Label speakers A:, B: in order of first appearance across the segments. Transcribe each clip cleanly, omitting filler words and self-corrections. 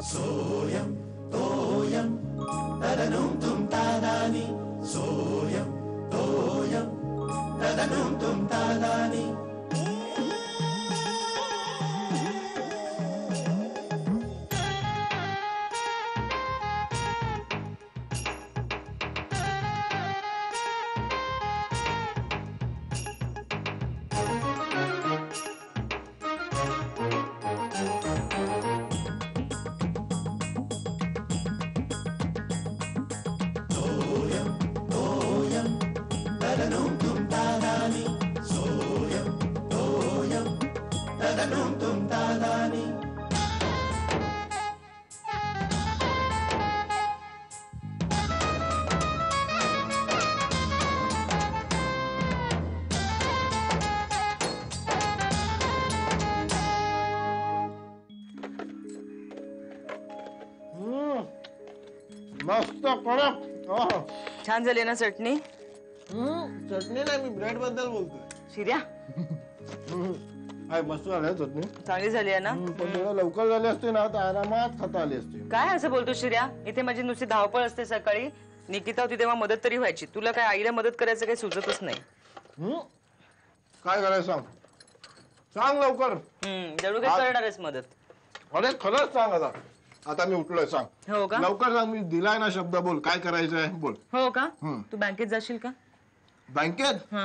A: सोयम तोयम तदनुम तुम तादानी सोयम तोयम तदनुम तुम तादानी
B: मस्त कडक.
C: छान झाली ना चटणी?
B: चटणी नाही, मी ब्रेड बद्दल बोलतोय.
C: शिर्या
B: मस्त झाली चटणी.
C: चांगली झाली आहे ना?
B: पण थोडं लवकर झाली असते ना तर आरामात खाता आली असते.
C: काय असं बोलतो शिर्या? इथे माझी नुसती धावपळ असते सकाळी. निकिता होती तेव्हा मदत तरी व्हायची. तुला काय आईला मदत करायचं काही सुचतच नाही.
B: काय करायचं सांग, सांग लवकर.
C: जरूर काय करणारच मदत.
B: अरे खरंच सांग. आता आता मी उठलोय, सांग.
C: हो का?
B: लवकर सांग. मी दिलाय ना शब्द, बोल काय करायचंय बोल.
C: हो का? तू बँकेत जाशील का?
B: बँकेत?
C: हा.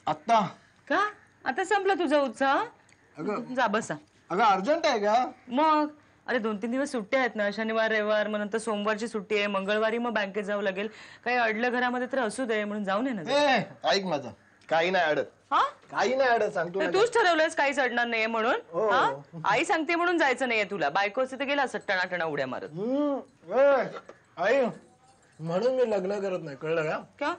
B: आत्ता
C: का? आता संपला तुझा उत्साह?
B: अगं
C: जा बसा.
B: अगं अर्जंट आहे का? मग
C: अरे 2-3 दिवस सुट्ट्या आहेत ना, शनिवार रविवार, मग नंतर सोमवारची सुट्टी आहे, मंगळवारी मग बँकेत जावं लागेल. काही अडलं घरामध्ये तर असू दे म्हणून जाऊन ये ना.
B: ऐक माझं, काही नाही अडत.
C: हा?
B: काही नाही अडत, सांगतो.
C: तूच ठरवलंयस काहीच अडणार नाहीये म्हणून.
B: हो.
C: हा? आई सांगते म्हणून जायचं नाहीये तुला. बायको असते तर गेला असत टणाटणा उड्या मारत.
B: आई म्हणून मी लग्न करत नाही, कळलं का?
C: का?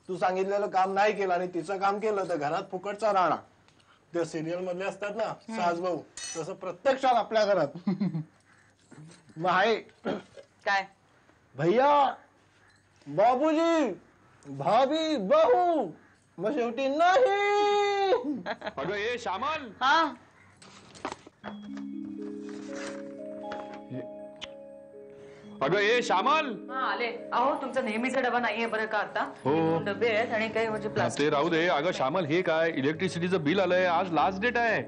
B: तू सांगितलेलं काम नाही केलं आणि तिचं काम केलं तर घरात फुकटचा राहणार. ते सिरियल मधले असतात ना सास भाऊ, तसं प्रत्यक्षात आपल्या घरात. मग आहे
C: काय?
B: भैया, बाबूजी, भाभी, बहू, मग शेवटी नाही.
D: अगं ए श्यामल.
C: हा.
D: अगं ए श्यामल.
C: आले. अहो तुमचा नेहमीचा डबा नाहीये बरं का आता?
D: हो.
C: डबे आहेत आणि काही म्हणजे प्लास्टिक.
D: ते राहू दे. अगं श्यामल, हे काय इलेक्ट्रिसिटीचं बिल आलंय, आज लास्ट डेट आहे.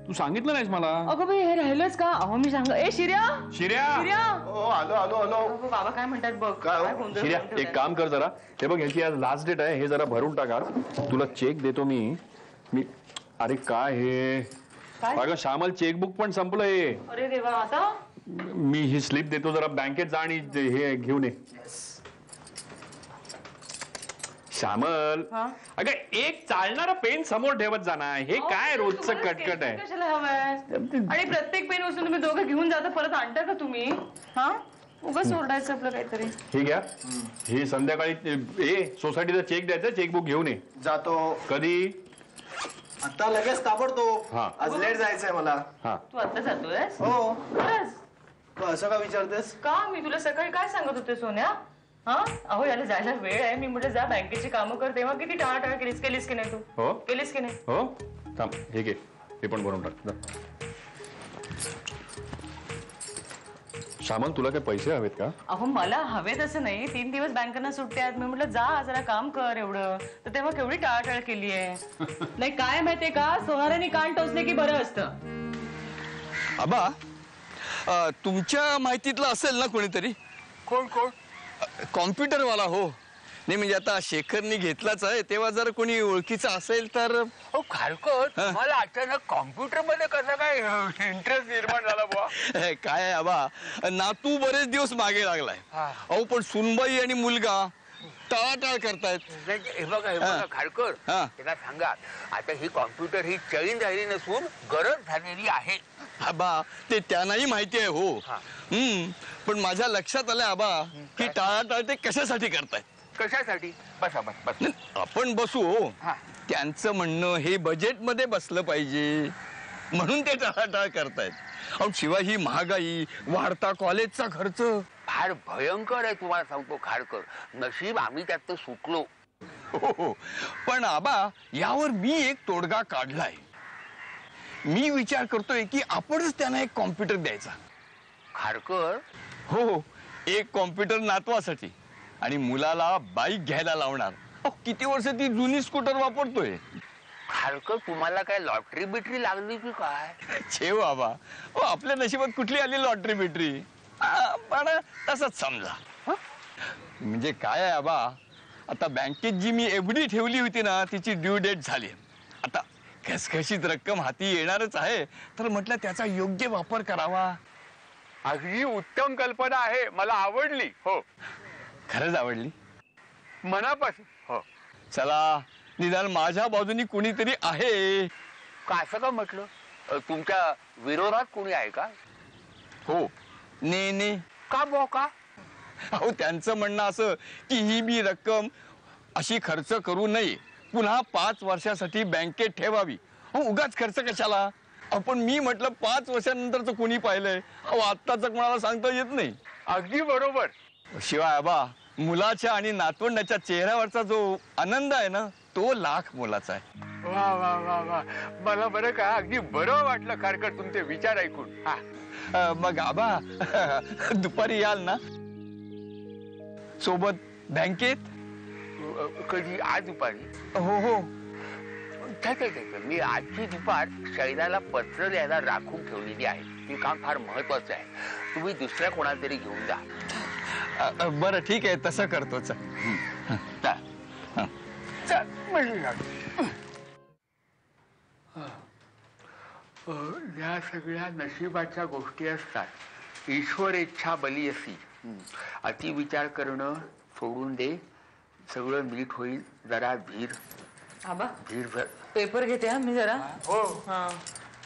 D: तू सांगितलं नाहीस मला.
C: अगं बाई हे राहिलंच का? अहो मी सांग. ए शिर्या,
D: शिर्या.
C: शिर्या.
B: आलो आलो आलो.
C: अगं बाबा काय म्हणतात बघ.
B: काय
C: गोंधळ
D: शिर्या
C: करून
D: एक
C: ठेवलाय.
D: काम कर जरा. हे बघ, ह्याची आज लास्ट डेट आहे, हे जरा भरून टाक आज. तुला चेक देतो मी. अरे काय हे?
C: काय?
D: अगं श्यामल, चेकबुक पण संपलंय.
C: अरे देवा, आता?
D: मी ही स्लिप देतो, जरा बँकेत जा आणि हे घेऊन ये. श्यामल,
C: हा?
D: अगं एक चालणारा पेन समोर ठेवत जाणार. हे काय रोजचं कटकट आहे.
C: कशाला हवंय? आणि प्रत्येक पेन उचलून तुम्ही दोघं घेऊन जाता, परत आणता का तुम्ही? हा, उगाच ओरडायचं आपलं काहीतरी.
D: हे घ्या. हे संध्याकाळी सोसायटीचा चेक द्यायचा, चेकबुक घेऊन ये.
B: जातो.
D: कधी?
B: आता लगेच ताबडतो.
D: हा.
B: आज लेट जायचंय मला.
D: हा.
C: तू आता जातोय?
B: हो.
C: खरंच?
B: तू असं का विचारतेस?
C: का? मी तुला सकाळी काय सांगत होते सोन्या? हा, अहो याला जायला वेळ आहे. मी म्हटलं जा बँकेची कामं कर. तेव्हा किती टाळाटाळ केलीस की नाही तू?
D: हो.
C: केलीस की नाही?
D: हो. थांब, हे घे. हे पण भरून टाक. श्यामल, तुला काय पैसे हवेत का?
C: अहो मला हवेत असं नाही. 3 दिवस बँकांना सुट्ट्या आहेत. मी म्हटलं जा जरा काम कर एवढं. तर तेव्हा केवढी टाळाटाळ केली आहे. नाही काय माहितीये का, सोनाराने कान टोचले की बरं असतं.
E: आबा, तुमच्या माहितीतलं असेल ना कोणीतरी?
F: कोण कोण?
E: कॉम्प्युटरवाला. हो. नाही म्हणजे आता शेखरनी घेतलाच आहे, तेव्हा जर कोणी ओळखीचं असेल तर.
F: हो खारकर, तुम्हाला अचानक कॉम्प्युटर मध्ये कसं काय इंटरेस्ट निर्माण झाला बुवा?
E: काय आहे आबा, नातू बरेच दिवस मागे लागलाय. अहो पण सुनबाई आणि मुलगा टाळाटाळ करतायत.
F: हे बघा खारकर,
E: हा.
F: त्यांना सांगा आता ही कॉम्प्युटर ही चैन राहिली नसून गरज झालेली आहे.
E: आबा ते त्यांनाही माहिती आहे. हो. पण माझ्या लक्षात आलंय आबा की टाळाटाळ ते कशासाठी करतायत.
F: कशासाठी? बसा बस बस.
E: आपण बसू. हो.
F: हा.
E: त्यांचं म्हणणं हे बजेटमध्ये बसलं पाहिजे म्हणून ते टाळाटाळ करतायत. अहो शिवाय ही महागाई, वाढता कॉलेजचा खर्च
F: फार भयंकर आहे. तुम्हाला सांगतो खारकर, नशीब आम्ही त्यात सुटलो.
E: हो. पण आबा यावर मी एक तोडगा काढलाय. मी विचार करतोय की आपणच त्यांना एक कॉम्प्युटर द्यायचा.
F: खारकर,
E: हो, एक कॉम्प्युटर नातवासाठी आणि मुलाला बाईक घ्यायला लावणार. किती वर्ष ती जुनी स्कूटर वापरतोय.
F: खारकर तुम्हाला काय लॉटरी बिटरी लागली की काय?
E: छे बाबा, आपल्या नशिबात कुठली आली लॉटरी बिटरी. पण तसंच समजा. म्हणजे काय आहे आबा, आता बँकेत जी मी एफडी ठेवली होती ना, तिची ड्यू डेट झाली. आता खसखशीत रक्कम हाती येणारच आहे, तर म्हटलं त्याचा योग्य वापर करावा.
F: अगदी उत्तम कल्पना आहे, मला आवडली. हो,
E: खरंच आवडली.
F: मनापासून. हो.
E: चला, निदान माझ्या बाजूनी कुणीतरी आहे.
F: का असं का म्हटलं? तुमच्या विरोधात कोणी आहे का?
E: हो, ने
F: का बो का?
E: अहो, त्यांचं म्हणणं असं की ही मी रक्कम अशी खर्च करू नये, पुन्हा 5 वर्षासाठी बँकेत ठेवावी. उगाच खर्च कशाला. आपण मी म्हटलं 5 वर्षानंतरच कोणी पाहिलंय. आत्ताच कोणाला सांगता येत नाही.
F: अगदी बरोबर.
E: शिवाय आबा, मुलाच्या आणि नातवंडाच्या चेहऱ्यावरचा जो आनंद आहे ना, तो लाख मोलाचा आहे.
F: वा वा वा वा, मला बरं का अगदी बरं वाटलं खारकर तुमचे विचार ऐकून. हा,
E: मग आबा दुपारी याल ना सोबत बँकेत?
F: कधी? आज दुपारी?
E: हो हो.
F: ठीक आहे. मी आजची दुपार शैलाला पत्र द्यायला राखून ठेवलेली आहे. ते काम फार महत्वाचं आहे. तुम्ही दुसऱ्या कोणाला तरी घेऊन जा.
E: बरं, ठीक आहे, तसं करतोच.
F: या सगळ्या नशिबाच्या गोष्टी असतात. ईश्वर इच्छा बली असी. अतिविचार करणं सोडून दे, सगळं नीट होईल. जरा धीर
C: आबा,
F: धीर धर.
C: पेपर घेते हा मी जरा.
F: हो,
C: हा.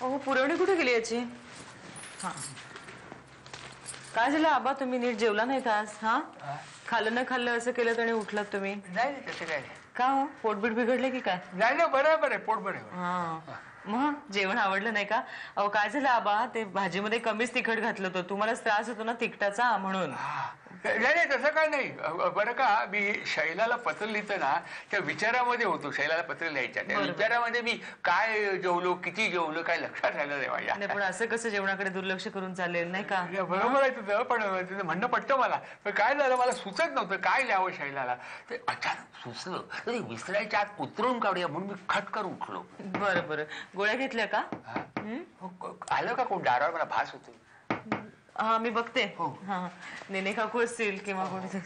C: अहो, पुरवणी कुठे गेली याची? हा. काय झालं आबा, तुम्ही नीट जेवला नाही का आज? हा, खाल्लं न खाल्लं असं केलं आणि उठलात तुम्ही?
F: नाही तसं काय
C: का हो, पोटबीट बिघडले की काय?
F: नाही, बरोबर आहे, पोट बरं आहे.
C: हा, मग जेवण आवडलं नाही का? अहो, काय झालं आबा, ते भाजीमध्ये कमीच तिखट घातलं होतं. तुम्हालाच त्रास होतो ना तिखटाचा, म्हणून.
F: नाही तसं काय नाही. बरं का, मी शैलाला पत्र लिहितं ना, त्या विचारामध्ये होतो. शैलाला पत्र लिहायच्या त्या विचारामध्ये मी काय जेवलो, किती जेवलो, काय लक्षात राहिलं नाही माझ्या.
C: नाही, पण असं कसं जेवणाकडे दुर्लक्ष करून चालेल, नाही का?
F: बरोबर आहे तुझं, पण तुझं म्हणणं पटतं मला. पण काय झालं, मला सुचत नव्हतं काय लिहावं शैलाला. ते अचानक सुचलं, तर विसरायच्या आत उतरून काढूया म्हणून मी खटकर उठलो.
C: बरं बरं, गोळ्या घेतल्या का?
F: आलं का कोण दारावर? मला भास होतो.
C: हा, मी बघते. हा, नेने काकू असतील किंवा कोणी.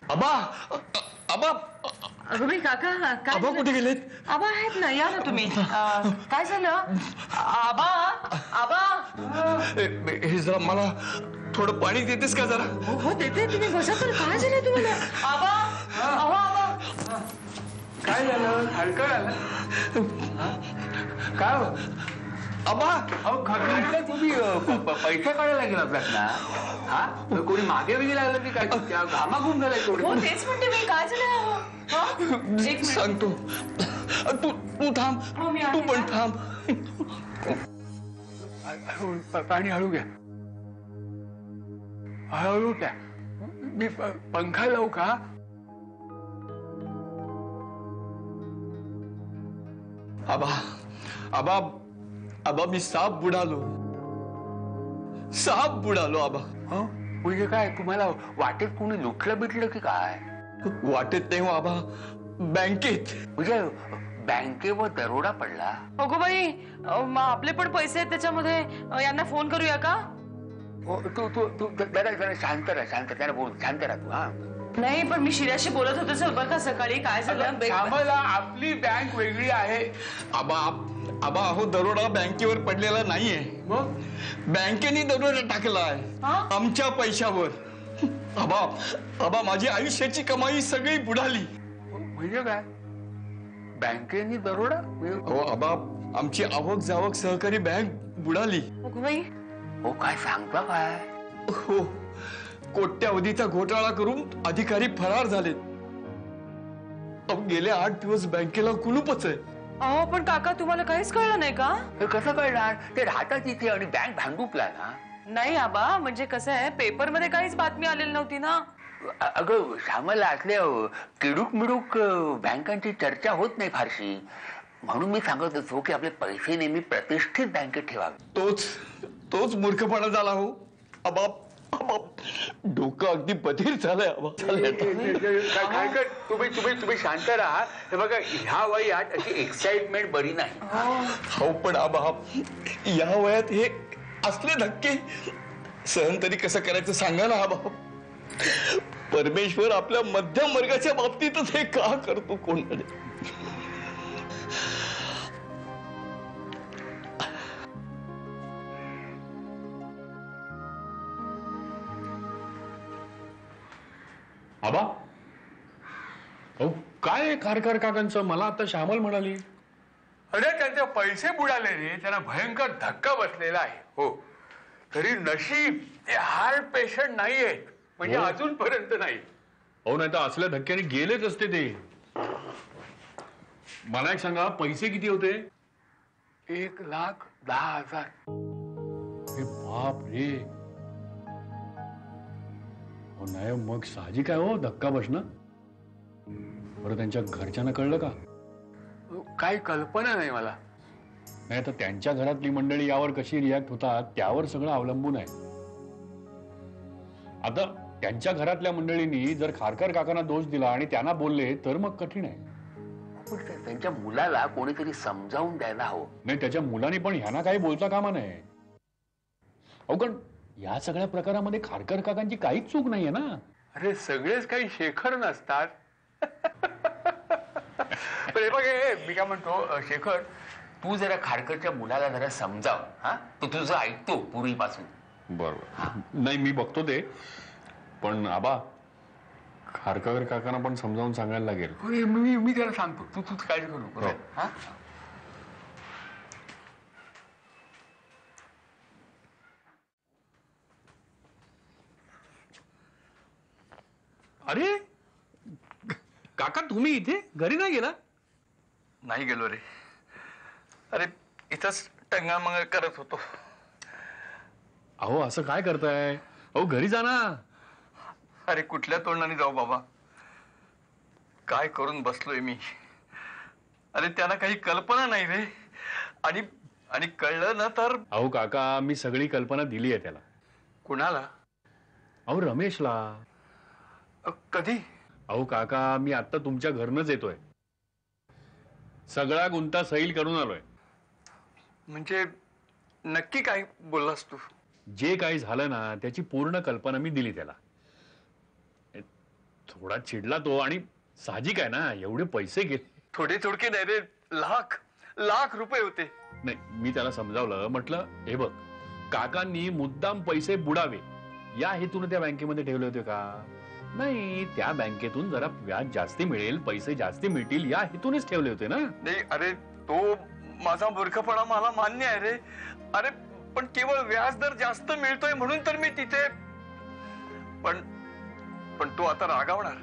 E: आबा, आबा,
C: अगं बाई, काका काय
E: आबा
C: झालं?
E: कुठे गेलेत?
C: आबा आहेत ना, या ना तुम्ही. काय झालं आबा? आबा,
E: हे जरा मला थोडं पाणी देतेस का जरा?
C: हो देते, तुम्ही बसा. तर काय झालं तुम्हाला आबा? अहो आबा,
F: काय झालं? हलकं आलं काय हो?
E: आबा,
F: अहो खरं तुम्ही पैसे काढायला गेलात ना? हा, कोणी मागे वेगळी लागलं की काय? त्या घामाघूम झालाय
C: हो
F: कोणी?
C: तेच म्हणते मी, काय झालं? हा? एक मिनिट.
E: सांगतो. तू थांब,
C: हो, मी आहे
E: तू पण
C: ना.
E: थांब.
F: पाणी हळू घ्या, हळू घ्या. मी पंखा लावू का?
E: आबा, आबा, आबा, मी साप बुडालो आबा.
F: हो, म्हणजे काय तुम्हाला वाटेत कोणी लुटलं बिटलं की काय?
E: वाटेत नाही हो आबा, बँकेत.
F: म्हणजे बँकेवर दरोडा पडला?
C: अगो बाई, मग आपले पण पैसे आहेत त्याच्यामध्ये. यांना फोन करूया का?
F: तू जरा शांत राहा, त्याला बोल, शांत राहा तू. हा,
C: नाही, पण मी शिर्याशी बोलत होते सर बरं का सकाळी. काय झालं?
F: आम्हाला आपली बँक वेगळी आहे.
E: आबा, आबा, अहो, दरोडा बँकेवर पडलेला नाहीये.
F: मग
E: बँकेने दरोडा टाकलाय
C: हा?
E: आमच्या पैशावर. आबा, आबा, माझी आयुष्याची कमाई सगळी बुडाली.
F: म्हणजे काय? बँकेने दरोडा?
E: हो आबा, आमची आवक जावक सहकारी बँक बुडाली.
C: अगो बाई,
F: हो, काय सांगता काय?
E: हो, कोट्यावधीचा घोटाळा करून अधिकारी फरार झालेत. अहो, गेले 8 दिवस बँकेला कुलूपच आहे.
C: अहो पण काका, तुम्हाला काहीच कळलं नाही का?
F: हे कसं कळणार? ते राहतात इथे आणि बँक भांडूपला ना.
C: नाही आबा, म्हणजे कसं आहे, पेपर मध्ये काहीच बातमी आलेली नव्हती ना.
F: अगं श्यामला असल्या किडूक मिडूक बँकांची चर्चा होत नाही फारशी, म्हणून मी सांगत होतो की आपले पैसे नेहमी प्रतिष्ठित बँकेत ठेवावे.
E: तोच मूर्खपणा झाला हो. अबाप डोकं अगदी बधीर झालंय अबाप.
F: काय कर, तुम्ही शांत राहा. हे बघा, ह्या वयात अशी एक्साइटमेंट बरी नाही.
E: हो पण अबाप या वयात हे असले धक्के सहन तरी कसं करायचं सांगा ना अबाप. परमेश्वर आपल्या मध्यम वर्गाच्या बाबतीतच हे का करतो कोणाला.
D: आबा अहो काय खारकर काकांचं, मला आता श्यामल म्हणाली.
F: अरे त्यांचे पैसे बुडाले रे, त्यांना भयंकर धक्का बसलेला आहे. हो, तरी नशीब ते हार्ट पेशंट नाही आहेत, म्हणजे
D: हो.
F: अजूनपर्यंत नाही.
D: अहो नाही तर असल्या धक्क्याने गेलेच असते ते. मला एक सांगा, पैसे किती होते?
F: 1,10,000.
D: अरे बाप रे. हो नाही मग साहजिक आहे हो धक्का बसणं. बरं त्यांच्या घरच्यांना कळलं का?
F: काही कल्पना नाही मला.
D: नाही तर त्यांच्या घरातली मंडळी यावर कशी रिॲक्ट होतात त्यावर सगळं अवलंबून आहे. आता त्यांच्या घरातल्या मंडळींनी जर खारकर काकांना दोष दिला आणि त्यांना बोलले तर मग कठीण आहे.
F: पण त्यांच्या मुलाला कोणीतरी समजावून द्यायला हवं.
D: नाही त्याच्या मुलांनी पण ह्यांना काही बोलता कामा नये. अहो पण या सगळ्या प्रकारामध्ये खारकर काकांची काहीच चूक नाहीये ना.
F: अरे सगळेच काही शेखर नसतात. पण हे बघ, मी काय म्हणतो, शेखर तू जरा खारकरच्या मुलाला जरा समजाव. हा, तो तुझं ऐकतो पूर्वीपासून.
D: बरोबर. नाही मी बघतो ते, पण आबा खारकर काकांना पण समजावून सांगायला लागेल.
F: मी त्याला सांगतो. तू काळजी करू नको. हा,
E: अरे काका तुम्ही इथे घरी नाही गेला?
G: नाही गेलो रे. अरे इथंच टंगामंगळ करत होतो.
D: अहो असं काय करताय? अहो घरी जा ना.
G: अरे कुठल्या तोंडाने जाऊ बाबा, काय करून बसलोय मी. अरे त्यांना काही कल्पना नाही रे. आणि आणि कळलं ना तर.
D: अहो काका मी सगळी कल्पना दिली आहे त्याला.
G: कुणाला?
D: अहो रमेशला.
G: कधी?
D: अहो काका मी आता तुमच्या घरनच येतोय. सगळा गुंता सैल करून आलोय.
G: म्हणजे नक्की काय बोललास तू?
D: जे काही झालं ना त्याची पूर्ण कल्पना मी दिली त्याला. थोडा चिडला तो आणि साहजिक आहे ना, एवढे पैसे गेले.
G: थोडे थोडके नाही रे, लाख लाख रुपये होते.
D: नाही मी त्याला समजावलं, म्हटलं हे बघ काकांनी मुद्दाम पैसे बुडावे या हेतून त्या बँकेमध्ये ठेवले होते का? नाही, त्या बँकेतून जरा व्याज जास्ती मिळेल, पैसे जास्ती मिळतील या हेतूनच ठेवले होते ना.
G: नाही अरे तो माझा मूर्खपणा मला मान्य आहे रे. अरे पण केवळ व्याज दर जास्त मिळतोय म्हणून तर मी तिथे. पण तो आता रागावणार.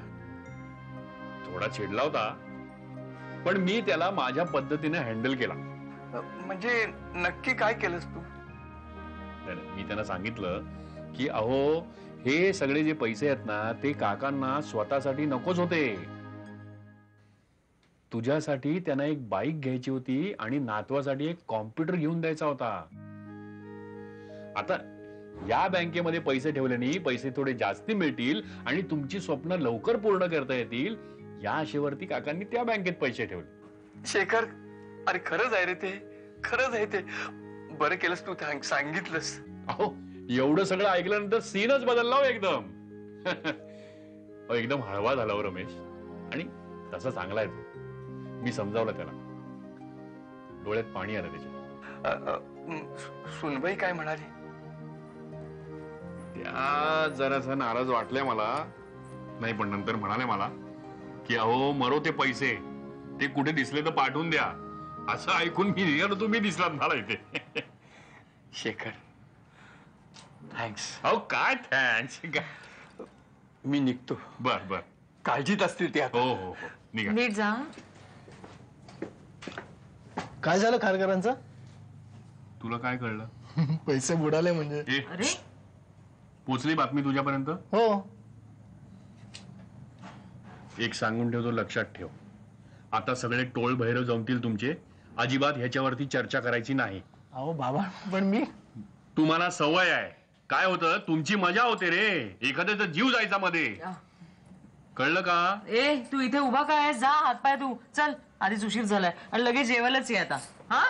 D: थोडा चिडला होता, पण मी त्याला माझ्या पद्धतीने हँडल केला.
G: म्हणजे नक्की काय केलंस तू?
D: मी त्यांना सांगितलं की अहो हे सगळे जे पैसे आहेत ना ते काकांना स्वतःसाठी नकोच होते. तुझ्यासाठी त्यांना एक बाईक घ्यायची होती आणि नातवासाठी एक कॉम्प्युटर घेऊन द्यायचा होता. आता या बँकेमध्ये पैसे ठेवल्याने पैसे थोडे जास्ती मिळतील आणि तुमची स्वप्न लवकर पूर्ण करता येतील या आशेवरती काकांनी त्या बँकेत पैसे ठेवले.
G: शेखर, अरे खरंच आहे रे ते, खरंच आहे ते. बरं केलंस तू सांगितलंस.
D: अहो एवढं सगळं ऐकल्यानंतर सीनच बदलला हो एकदम. एकदम हळवा झाला हो रमेश. आणि तसा चांगला आहे तो. मी समजावलं त्याला. डोळ्यात पाणी आलं त्याच्या.
G: सुनबाई काय म्हणाली?
D: त्या जरासा नाराज वाटल्या मला. नाही पण नंतर म्हणाले मला की अहो मरो ते पैसे, ते कुठे दिसले तर पाठवून द्या. असं ऐकून मी निघालो, तुम्ही दिसलात मला इथे.
G: शेखर थँक्स.
D: अहो काय थँक्स.
G: मी निघतो.
D: बर बर.
G: काळजीत असतील ते आता.
D: हो हो हो निघा.
C: नीट जा.
B: काय झालं खारकरांचं?
D: तुला काय कळलं?
B: पैसे बुडाले म्हणजे.
D: ए,
C: अरे
D: पोचली बातमी तुझ्यापर्यंत?
B: हो.
D: एक सांगून ठेवतो, लक्षात ठेव. आता सगळे टोळ भैरव जमतील तुमचे, अजिबात ह्याच्यावरती चर्चा करायची नाही.
B: अहो बाबा, पण मी
D: तुम्हाला सवय आहे. काय होतं, तुमची मजा होते रे, एखाद्याचा जीव जायचा मध्ये. कळलं का?
C: ए तू इथे उभा काय, जा हातपाय तू, चल आधीच उशीर झालाय आणि लगेच जेवायलाच ये आता. हा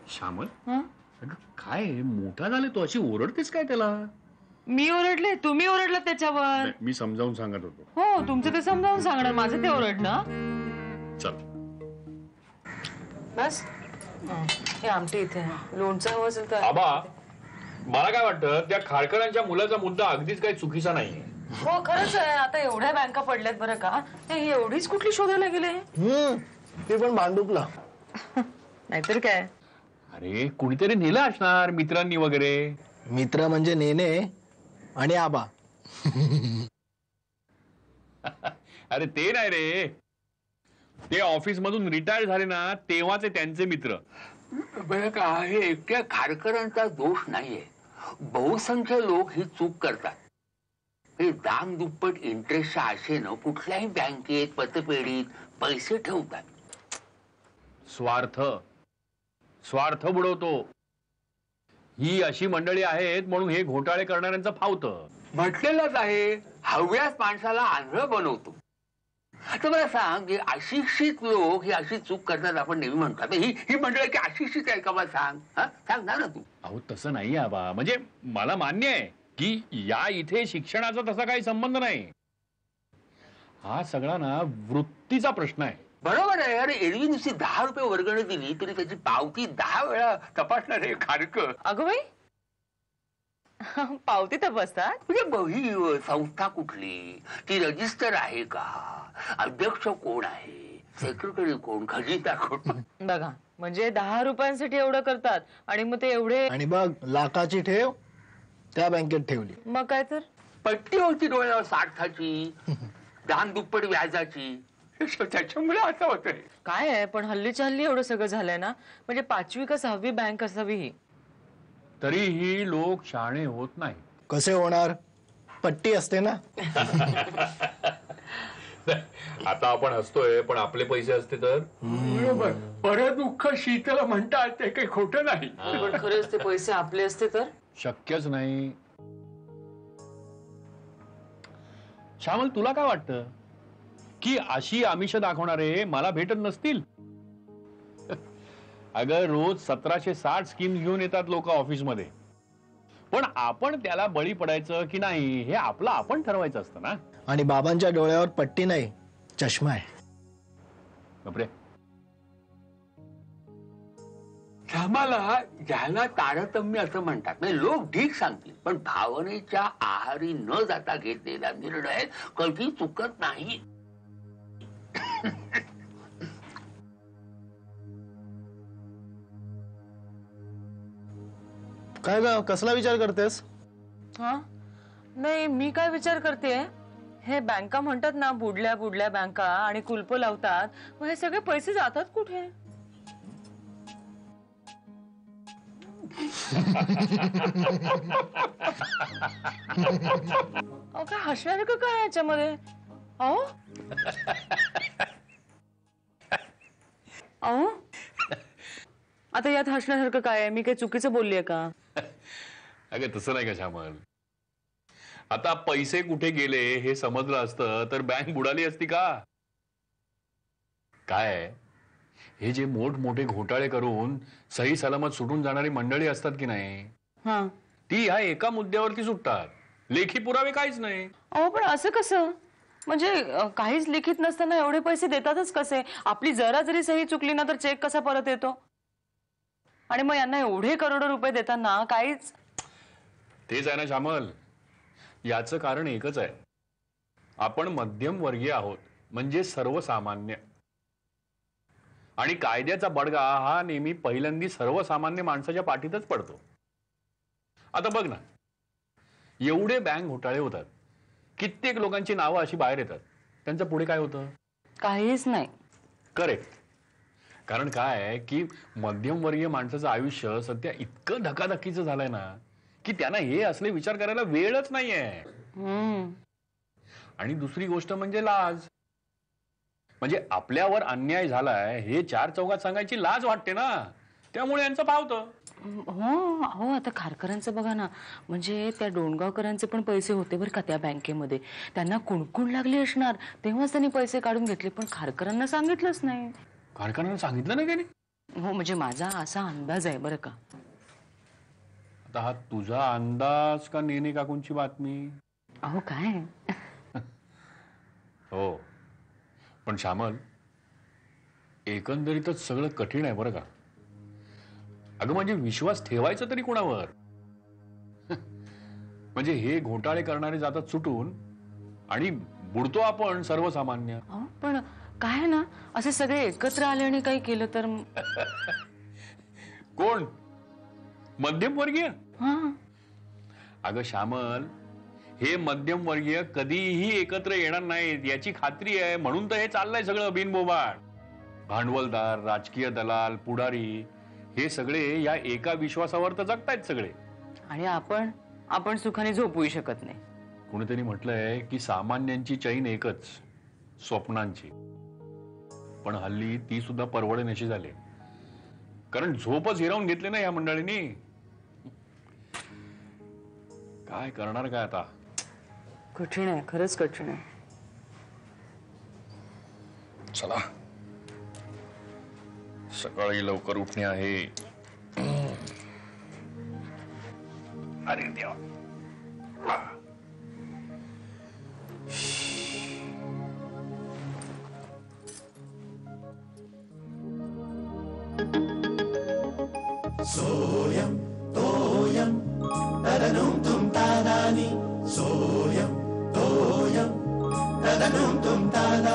D: श्यामल,
C: हं?
D: अगं काय मोठा झाला तो, अशी ओरडतेस काय त्याला?
C: मी ओरडले, तुम्ही ओरडला त्याच्यावर.
D: नाही, मी समजावून सांगत होतो.
C: हो तुमचं ते समजावून सांगणार, माझं ते ओरडणं.
D: चल.
C: बस हे आमटी इथे आहे. लोणचं हवं असेल तर.
D: आबा, मला काय वाटतं, त्या खाडकरांच्या मुलाचा मुद्दा अगदीच काही चुकीचा नाहीये.
C: हो खरंच आहे. आता एवढ्या बँका पडल्यात बरं का, ते एवढीच कुठली शोधायला गेले.
B: ते पण भांडुपला.
C: नाहीतर काय.
D: अरे कुणीतरी नेलं असणार, मित्रांनी वगैरे.
B: मित्र म्हणजे नेने आणि आबा.
D: अरे ते नाही रे, ते ऑफिस मधून रिटायर झाले ना, तेव्हाचे त्यांचे मित्र.
F: बरं का, हे एकट्या खारकरांचा दोष नाहीये. बहुसंख्य लोक ही चूक करतात. हे दाम दुप्पट इंटरेस्टच्या आशेनं कुठल्याही बँकेत पतपेढीत पैसे ठेवतात.
D: स्वार्थ स्वार्थ बुडवतो. ही अशी मंडळी आहेत म्हणून हे घोटाळे करणाऱ्यांचं फावतं.
F: म्हटलेलंच आहे, हव्यास माणसाला आंधळ बनवतो. आता मला सांग, की अशिक्षित लोक ही अशी चूक करतात आपण नेहमी म्हणतात. ही मंडळी की अशिक्षित आहे का, मला सांग. सांग ना तू.
D: अहो तसं नाही आबा, म्हणजे मला मान्य आहे की या इथे शिक्षणाचा तसा काही संबंध नाही. हा सगळा ना वृत्तीचा प्रश्न आहे.
F: बरोबर आहे. अरे एरवी नुसती 10 रुपये वर्गणी दिली तरी त्याची पावती 10 वेळा तपासणार आहे खारक.
C: अगं बाई, पावती तपासतात
F: म्हणजे ही संस्था कुठली, ती रजिस्टर आहे का, अध्यक्ष कोण आहे, सेक्रेटरी कोण, खजिनदार कोण.
C: बघा, म्हणजे 10 रुपयांसाठी एवढं करतात आणि मग ते एवढे.
B: आणि बघ, लाखाची ठेव त्या बँकेत ठेवली.
C: मग काय तर.
F: पट्टी होती डोळ्यावर 60ची, दान दुप्पट व्याजाची. त्याच्यामुळे असं होतंय.
C: काय आहे, पण हल्लीच्या हल्ली एवढं सगळं झालंय ना, म्हणजे 5वी का 6वी बँक असावी ही.
D: तरीही लोक शहाणे होत नाही.
B: कसे होणार, पट्टी असते ना.
D: आता आपण हसतोय, पण आपले पैसे असते तर.
F: बरोबर. परत दुःख शीतल म्हणतात, ते काही खोटं नाही.
C: पण खरंच ते पैसे आपले असते तर.
D: शक्यच नाही. श्यामल, तुला काय वाटतं की अशी आमिष दाखवणारे मला भेटत नसतील? अगं रोज 1760 स्कीम घेऊन येतात लोक ऑफिसमध्ये, पण आपण त्याला बळी पडायचं की नाही हे आपलं आपण ठरवायचं असतं ना.
B: आणि बाबांच्या डोळ्यावर पट्टी नाही, चष्मा आहे.
D: बापरे.
F: आम्हाला ज्याला तारतम्य असं म्हणतात. म्हणजे लोक ढीक सांगतील, पण भावनेच्या आहारी न जाता घेतलेला निर्णय कधी चुकत नाही.
B: काय ग, कसला विचार करतेस?
C: हा नाही, मी काय विचार करते, हे बँका म्हणतात ना बुडल्या बुडल्या बँका आणि कुलप लावतात, मग हे सगळे पैसे जातात कुठे? अहो काय हसण्यासारखं काय याच्यामध्ये? अहो अहो आता यात हसण्यासारखं काय आहे? मी काही चुकीचं बोललीये का?
D: अगं तसं नाही का श्यामल, आता पैसे कुठे गेले हे समजलं असतं तर बँक बुडाली असती का? काय हे जे मोठमोठे घोटाळे करून सही सलामत सुटून जाणारी मंडळी असतात की नाही,
C: हा
D: ती ह्या एका मुद्द्यावरती सुटतात. लेखी पुरावे काहीच नाही.
C: अहो पण असं कसं, म्हणजे काहीच लिखित नसताना एवढे पैसे देतातच कसे? आपली जरा जरी सही चुकली ना तर चेक कसा परत येतो? आणि मग यांना एवढे करोडो रुपये देताना काहीच.
D: तेच आहे ना श्यामल, याचं कारण एकच आहे, आपण मध्यम वर्गीय आहोत, म्हणजे सर्वसामान्य. आणि कायद्याचा बडगा हा नेहमी पहिल्यांदी सर्वसामान्य माणसाच्या पाठीतच पडतो. आता बघ ना, एवढे बँक घोटाळे होतात, कित्येक लोकांची नावं अशी बाहेर येतात, त्यांचं पुढे काय होतं?
C: काहीच नाही.
D: करेक्ट. कारण काय आहे की मध्यमवर्गीय माणसाचं आयुष्य सध्या इतकं धकाधकीचं झालंय ना की त्यांना हे असले विचार करायला वेळच नाहीये. आणि दुसरी गोष्ट म्हणजे लाज. म्हणजे आपल्यावर अन्याय झालाय हे चार चौघात सांगायची लाज वाटते ना, त्यामुळे यांचं पावतं.
C: हो हो, आता खारकरांचं बघा ना, म्हणजे त्या डोणगावकरांचे पण पैसे होते बरं का त्या बँकेमध्ये. त्यांना कुणकुण लागली असणार, तेव्हाच त्यांनी पैसे काढून घेतले, पण खारकरांना सांगितलंच नाही.
D: कारखान्यानं सांगितलं नाही त्यांनी?
C: हो, म्हणजे माझा असा अंदाज आहे बरं का.
D: आता हा तुझा अंदाज का नेने काकूंची बातमी?
C: अहो काय,
D: हो, पण श्यामल, एकंदरीतच सगळं कठीण आहे बरं का. अगं म्हणजे विश्वास ठेवायचा तरी कोणावर? म्हणजे हे घोटाळे करणारे जातात सुटून आणि बुडतो आपण सर्वसामान्य.
C: अहो पण काय आहे ना, असे सगळे एकत्र आले आणि काही केलं तर
D: कोण? मध्यमवर्गीय?
C: हा.
D: अगं श्यामल, हे मध्यमवर्गीय कधीही एकत्र येणार नाहीत याची खात्री आहे, म्हणून तर हे चाललंय सगळं बिनबोबाट. भांडवलदार, राजकीय दलाल, पुढारी हे सगळे या एका विश्वासावर तर जगतायत सगळे.
C: आणि आपण सुखाने झोपूही शकत नाही.
D: कुणीतरी म्हटलंय की सामान्यांची चैन एकच, स्वप्नांची. पण हल्ली ती सुद्धा परवडण्याची झाली, कारण झोपच हिरावून घेतली ना या मंडळींनी. काय करणार काय आता?
C: कठीण आहे, खरंच कठीण आहे.
D: चला, सकाळी लवकर उठणे आहे. अरे देवा.
A: सोयम तोयम तदनुम तुम तादानी सोयम तोयम तदनुम तुम तादानी